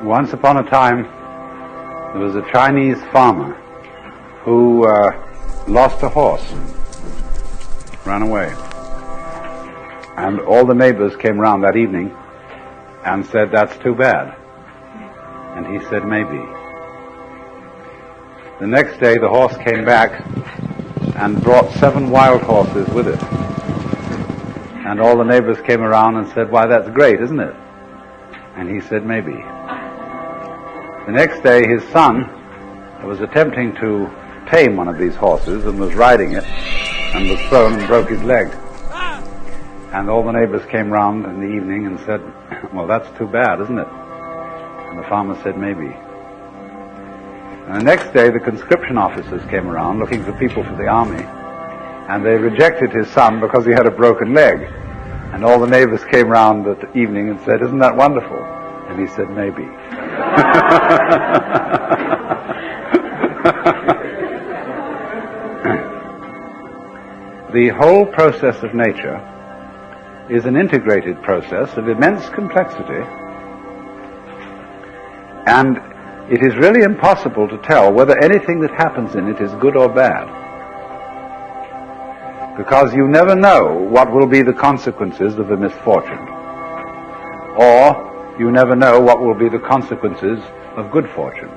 Once upon a time, there was a Chinese farmer who lost a horse, ran away. And all the neighbors came round that evening and said, "That's too bad." And he said, "Maybe." The next day the horse came back and brought 7 wild horses with it. And all the neighbors came around and said, "Why, that's great, isn't it?" And he said, "Maybe." The next day his son was attempting to tame one of these horses and was riding it and was thrown and broke his leg. And all the neighbors came round in the evening and said, "Well, that's too bad, isn't it?" And the farmer said, "Maybe." And the next day the conscription officers came around looking for people for the army, and they rejected his son because he had a broken leg. And all the neighbors came round that evening and said, "Isn't that wonderful?" And he said, "Maybe." The whole process of nature is an integrated process of immense complexity, and it is really impossible to tell whether anything that happens in it is good or bad, because you never know what will be the consequences of a misfortune, or you never know what will be the consequences of good fortune.